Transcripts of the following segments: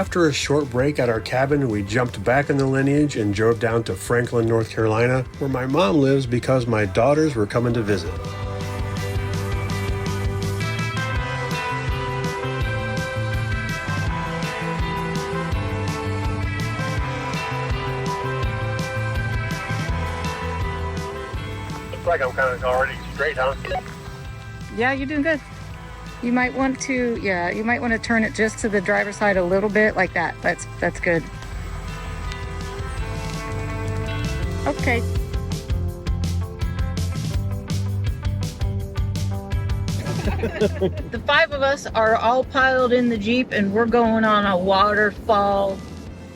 After a short break at our cabin, we jumped back in the lineage and drove down to Franklin, North Carolina, where my mom lives because my daughters were coming to visit. Looks like I'm kind of already straight, huh? Yeah, you're doing good. You might want to turn it just to the driver's side a little bit like that. That's good. Okay. The 5 of us are all piled in the Jeep and we're going on a waterfall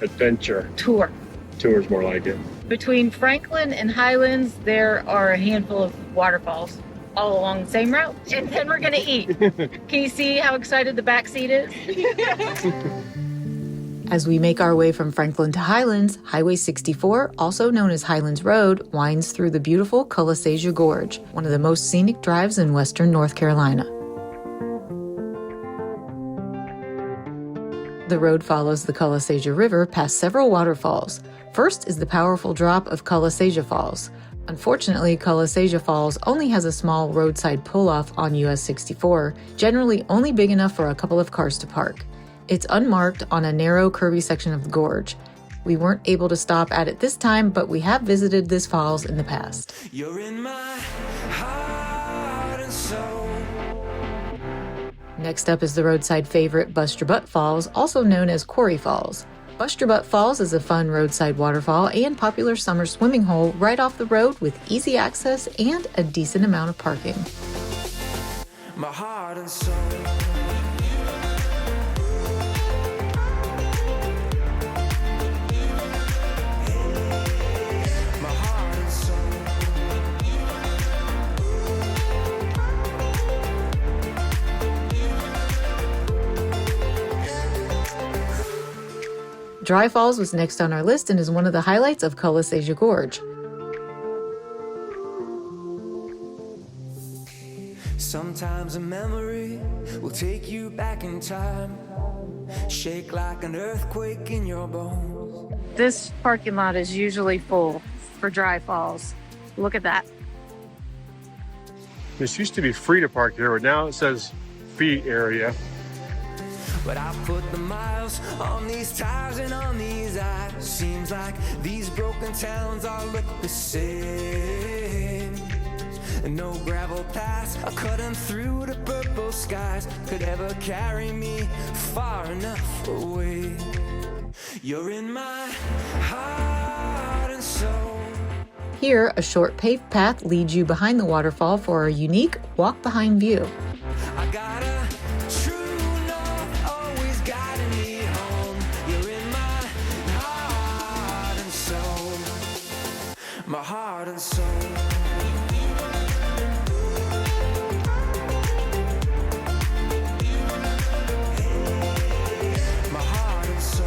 Adventure. tour. Tour's more like it. Between Franklin and Highlands, there are a handful of waterfalls all along the same route. And then we're gonna eat. Can you see how excited the back seat is? As we make our way from Franklin to Highlands, Highway 64, also known as Highlands Road, winds through the beautiful Cullasaja Gorge, one of the most scenic drives in western North Carolina. The road follows the Cullasaja River past several waterfalls. First is the powerful drop of Cullasaja Falls. Unfortunately, Cullasaja Falls only has a small roadside pull-off on US 64, generally only big enough for a couple of cars to park. It's unmarked on a narrow, curvy section of the gorge. We weren't able to stop at it this time, but we have visited this falls in the past. You're in my heart and soul. Next up is the roadside favorite, Buster Butt Falls, also known as Quarry Falls. Buster Butt Falls is a fun roadside waterfall and popular summer swimming hole right off the road with easy access and a decent amount of parking. My heart and soul. Dry Falls was next on our list and is one of the highlights of Cullasaja Gorge. Sometimes a memory will take you back in time, shake like an earthquake in your bones. This parking lot is usually full for Dry Falls. Look at that. This used to be free to park here, but now it says fee area. But I put the miles on these tires and on these eyes. Seems like these broken towns all look the same. And no gravel paths are cutting through the purple skies could ever carry me far enough away. You're in my heart and soul. Here, a short paved path leads you behind the waterfall for a unique walk-behind view. I got a true north, always guiding me home. You're in my heart and soul. My heart and soul. My heart and soul.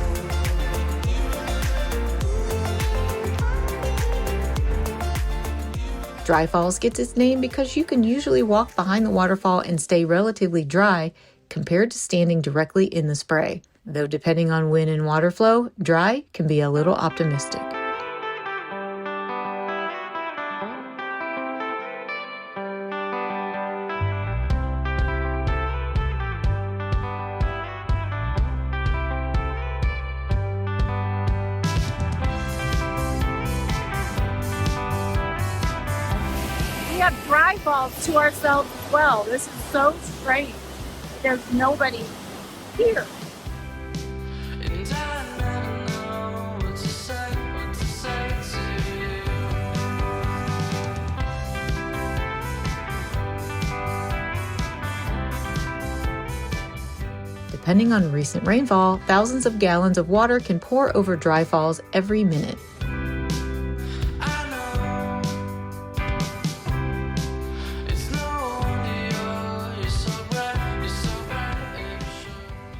Dry Falls gets its name because you can usually walk behind the waterfall and stay relatively dry compared to standing directly in the spray. Though depending on wind and water flow, dry can be a little optimistic. We have Dry Falls to ourselves as well. This is so strange. There's nobody here. And I never know what to say to you. Depending on recent rainfall, thousands of gallons of water can pour over Dry Falls every minute. I know it's no wonder you're so bright, you're so bright.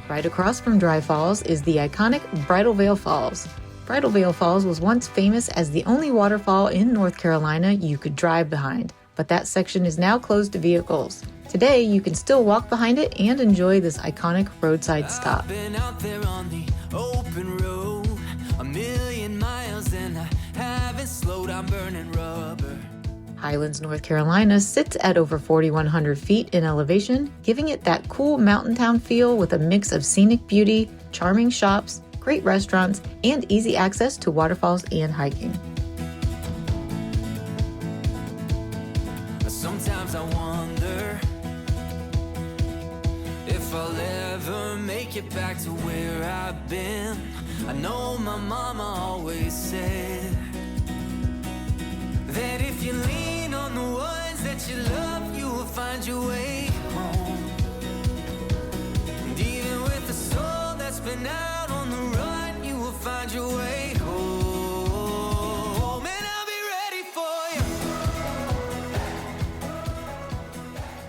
Right across from Dry Falls is the iconic Bridal Veil Falls. Bridal Veil Falls was once famous as the only waterfall in North Carolina you could drive behind, but that section is now closed to vehicles. Today, you can still walk behind it and enjoy this iconic roadside stop. I've been out there on the open road, a million miles and I haven't slowed, I'm burning rubber. Highlands, North Carolina sits at over 4,100 feet in elevation, giving it that cool mountain town feel with a mix of scenic beauty, charming shops, great restaurants, and easy access to waterfalls and hiking. Sometimes I wonder if I'll ever make it back to where I've been. I know my mama always said that if you lean on the ones that you love, you will find your way home. And even with a soul that's been out on the run, you will find your way home. And I'll be ready for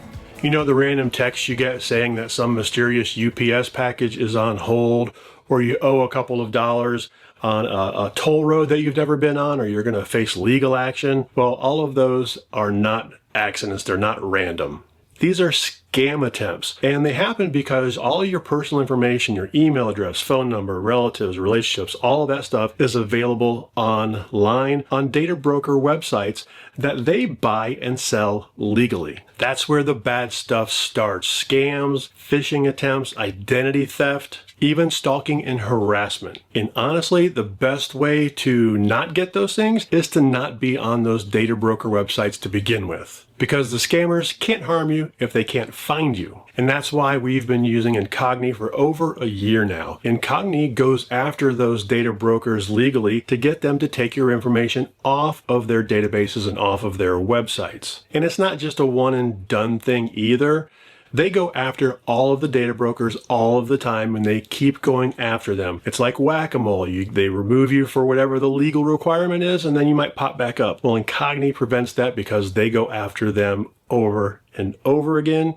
you. You know the random text you get saying that some mysterious UPS package is on hold, or you owe a couple of dollars on a toll road that you've never been on, or you're going to face legal action? Well, all of those are not accidents. They're not random. These are scam attempts, and they happen because all of your personal information, your email address, phone number, relatives, relationships, all of that stuff is available online on data broker websites that they buy and sell legally. That's where the bad stuff starts. Scams, phishing attempts, identity theft, even stalking and harassment. And honestly, the best way to not get those things is to not be on those data broker websites to begin with. Because the scammers can't harm you if they can't find you. And that's why we've been using Incogni for over a year now. Incogni goes after those data brokers legally to get them to take your information off of their databases and off of their websites. And it's not just a one and done thing either. They go after all of the data brokers all of the time, and they keep going after them. It's like whack-a-mole. They remove you for whatever the legal requirement is, and then you might pop back up. Well, Incogni prevents that because they go after them over and over again,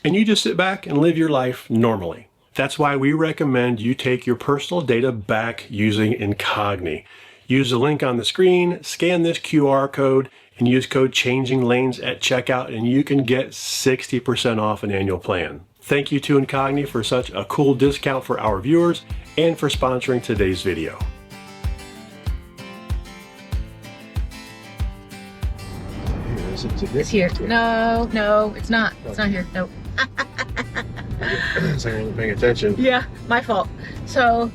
and you just sit back and live your life normally. That's why we recommend you take your personal data back using Incogni. Use the link on the screen, scan this QR code, and use code Changing Lanes at checkout, and you can get 60% off an annual plan. Thank you to Incogni for such a cool discount for our viewers and for sponsoring today's video. It's here. No, it's not. It's not here. Nope. So I wasn't paying attention. Yeah, my fault. So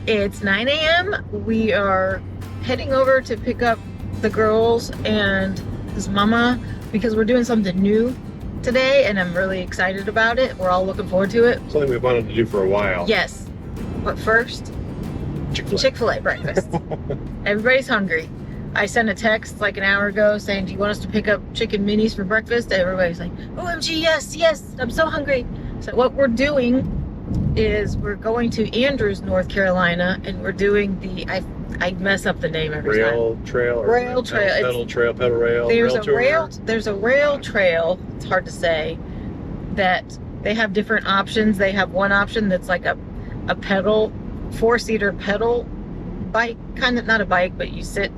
it's 9 a.m. We are heading over to pick up the girls and his mama because we're doing something new today and I'm really excited about it. We're all looking forward to it. Something we've wanted to do for a while. Yes. But first, Chick-fil-A. Chick-fil-A breakfast. Everybody's hungry. I sent a text like an hour ago saying, do you want us to pick up chicken minis for breakfast? Everybody's like, OMG, yes, I'm so hungry. So what we're doing is we're going to Andrews, North Carolina, and we're doing the, I mess up the name every time. Rail trail. Pedal rail. There's a rail trail, it's hard to say, that they have different options. They have one option that's like a pedal, 4-seater pedal bike, kind of, not a bike, but you sit,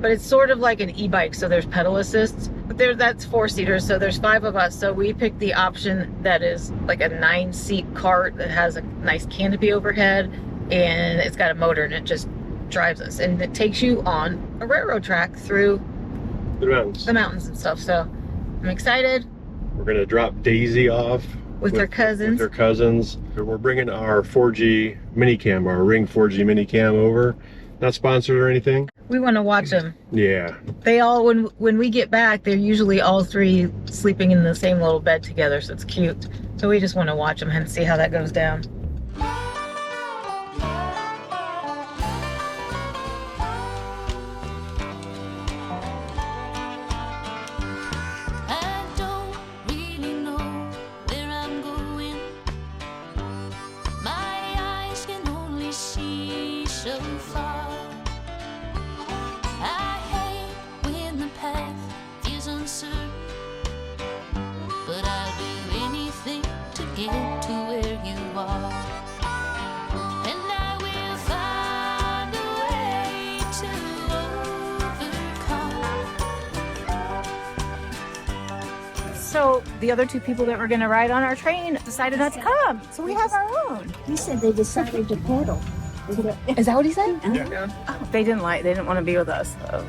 but it's sort of like an e-bike, so there's pedal assist. But that's 4-seaters, so there's 5 of us. So we picked the option that is like a 9-seat cart that has a nice canopy overhead, and it's got a motor, and it just drives us. And it takes you on a railroad track through the mountains and stuff. So I'm excited. We're going to drop Daisy off with her cousins. We're bringing our 4G minicam, our Ring 4G minicam over. Not sponsored or anything. We want to watch them. Yeah. They all, when we get back, they're usually all 3 sleeping in the same little bed together, so it's cute. So we just want to watch them and see how that goes down. But I'll do anything to get to where you are. So the other 2 people that were going to ride on our train decided not to come. So we have our own. He said they decided to pedal. Is that what he said? Yeah. Oh, they didn't want to be with us. So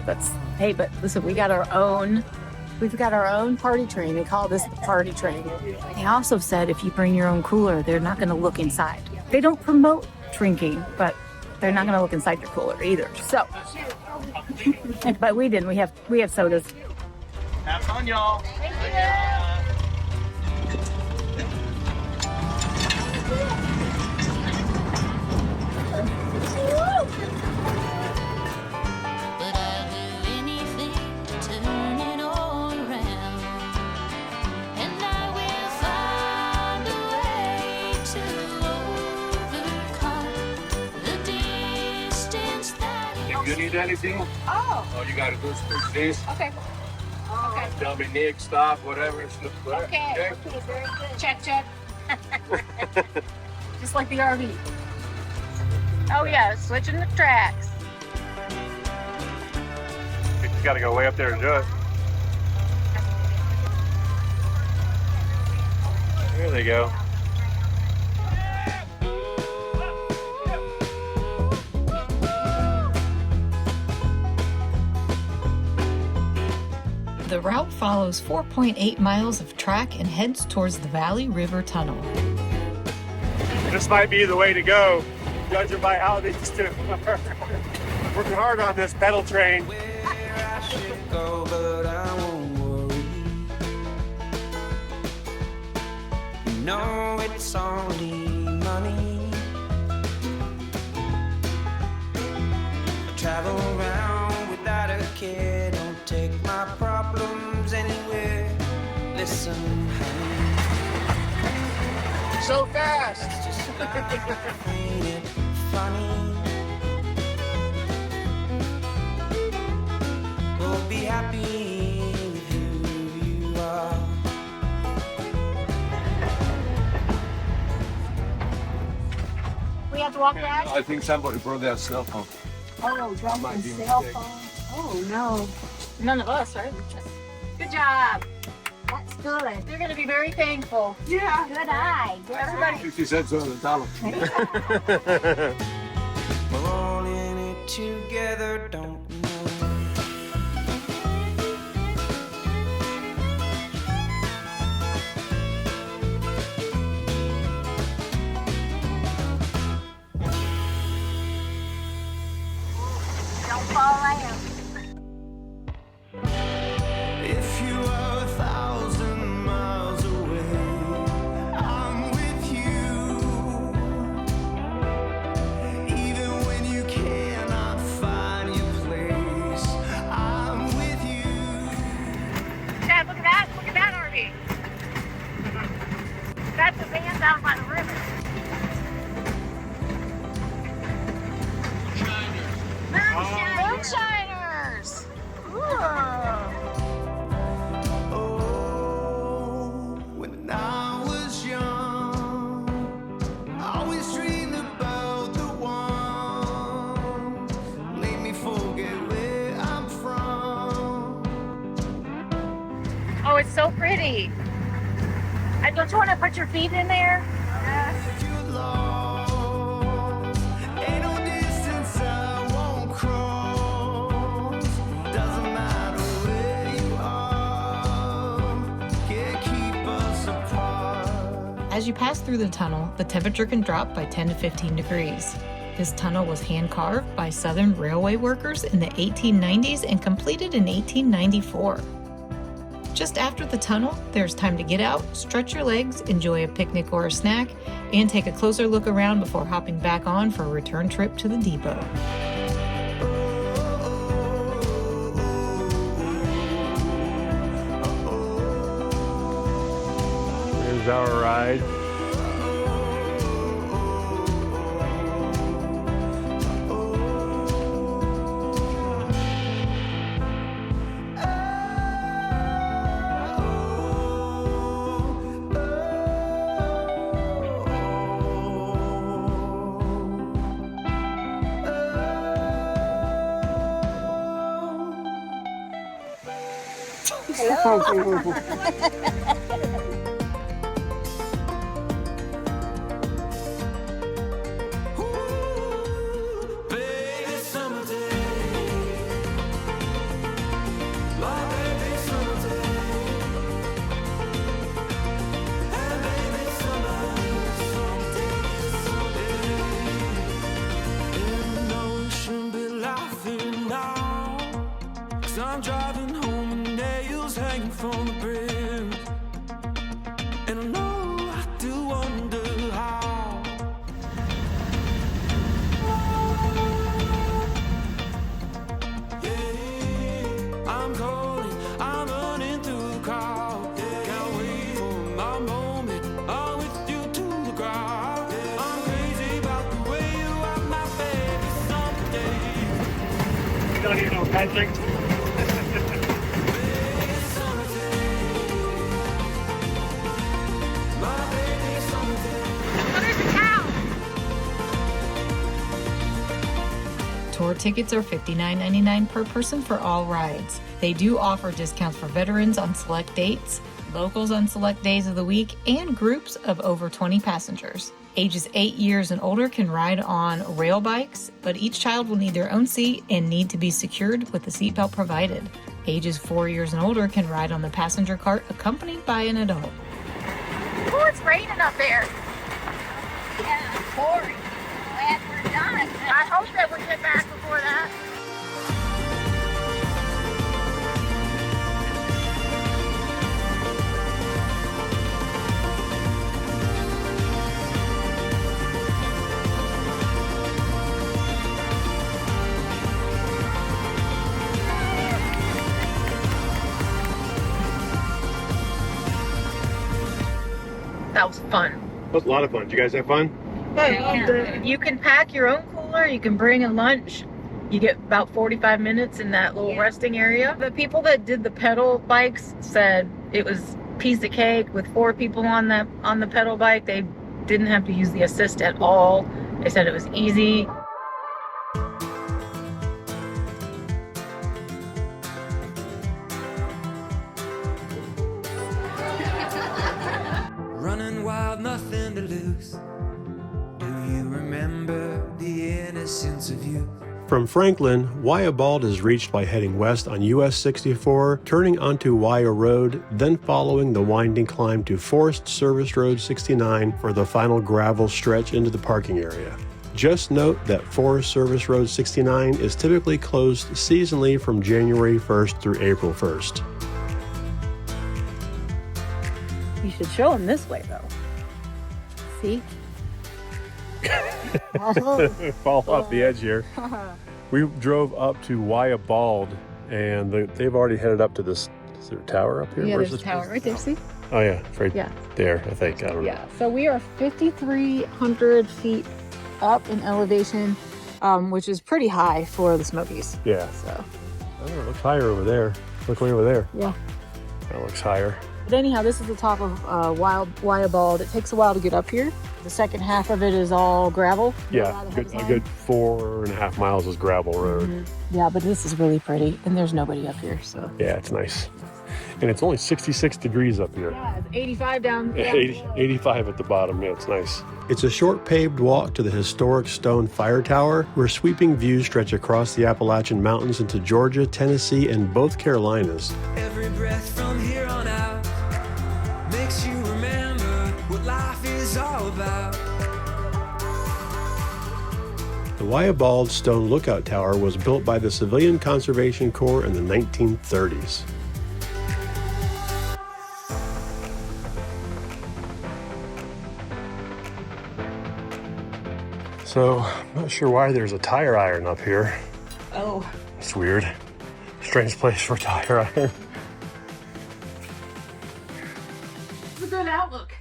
hey, but listen, we've got our own party train. They call this the party train. They also said if you bring your own cooler, they're not going to look inside. They don't promote drinking, but they're not going to look inside your cooler either. So, but we didn't. We have sodas. Have fun, y'all. But I'll do anything to turn it all around, and I will find a way to overcome the distance that If you need anything, all you gotta do is push this. Okay. Okay. Tell me Nick, stop, whatever. It's good. Okay. Very good. Check. Just like the RV. Oh yeah, switching the tracks. You just got to go way up there and do it. There they go. The route follows 4.8 miles of track and heads towards the Valley River Tunnel. This might be the way to go, judging by how these two are working hard on this pedal train. Where I should go, but I won't worry. No, it's only money. Travel around without a care. Don't take my problems anywhere. Listen, honey. So fast. It's just ain't it funny? We'll be happy with who you are. We have to walk back. I think somebody brought their cell phone. Oh, drop Might the be a cell mistake. phone. Oh, no. None of us, right? Good job. That's good. You're gonna be very thankful. Yeah. Good eye. Good Everybody. 50 cents on the dollar. We're all in it together, don't know. Don't fall out. If you are 1,000 miles away, I'm with you. Even when you cannot find your place, I'm with you. Dad, look at that. Look at that RV. That's the van down by the river. Moonshiners. Oh, when I was young, I always dreamed about the one made me forget where I'm from. Oh, it's so pretty. Don't you want to put your feet in there? If you're lost, ain't no distance I won't cross. Doesn't matter where you are, can't keep us apart. As you pass through the tunnel, the temperature can drop by 10 to 15 degrees. This tunnel was hand-carved by Southern Railway workers in the 1890s and completed in 1894. Just after the tunnel, there's time to get out, stretch your legs, enjoy a picnic or a snack, and take a closer look around before hopping back on for a return trip to the depot. There's our ride. Baby, summer day. My baby, summer day. And baby, summer, someday. And no, we shouldn't be laughing now. 'Cause I'm driving home and nails hanging from the brim. And I know I do wonder how. I'm calling, I'm running through the crowd. Can't wait for my moment. I'm with you to the ground. I'm crazy about the way you are my baby someday. You don't even know Patrick. Baby someday. My baby someday. Tour tickets are $59.99 per person for all rides. They do offer discounts for veterans on select dates, locals on select days of the week, and groups of over 20 passengers. Ages 8 years and older can ride on rail bikes, but each child will need their own seat and need to be secured with a seatbelt provided. Ages 4 years and older can ride on the passenger cart accompanied by an adult. Oh, it's raining up there. Yeah, pouring. Glad we're done. I hope that we get back before that. That was fun. That was a lot of fun. Did you guys have fun? You can pack your own cooler, you can bring a lunch. You get about 45 minutes in that little resting area. The people that did the pedal bikes said it was piece of cake with 4 people on the pedal bike. They didn't have to use the assist at all. They said it was easy. Running wild, nothing to lose. Do you remember the innocence of youth? From Franklin, Wayah Bald is reached by heading west on US 64, turning onto Wayah Road, then following the winding climb to Forest Service Road 69 for the final gravel stretch into the parking area. Just note that Forest Service Road 69 is typically closed seasonally from January 1st through April 1st. You should show them this way though. See? Fall off the edge here. We drove up to Wayah Bald, and they've already headed up to this. Is there a tower up here? Yeah, Where's there's a this tower right there, see? Oh yeah, it's right Yeah. there, I think. I don't know. Yeah, so we are 5,300 feet up in elevation, which is pretty high for the Smokies. Yeah. So, I don't know, it looks higher over there. Look way over there. yeah. That looks higher. But anyhow, this is the top of Wayah Bald. It takes a while to get up here. The second half of it is all gravel. Yeah, a good 4.5 miles is gravel road. Mm-hmm. Yeah, but this is really pretty, and there's nobody up here, so. Yeah, it's nice. And it's only 66 degrees up here. Yeah, it's 85 down. Yeah, 85 at the bottom. Yeah, it's nice. It's a short paved walk to the historic stone fire tower, where sweeping views stretch across the Appalachian Mountains into Georgia, Tennessee, and both Carolinas. Every breath from here on out makes you remember what life is all about. The Wayah Bald Stone Lookout Tower was built by the Civilian Conservation Corps in the 1930s. So, I'm not sure why there's a tire iron up here. Oh. It's weird. Strange place for a tire iron. It's a good outlook.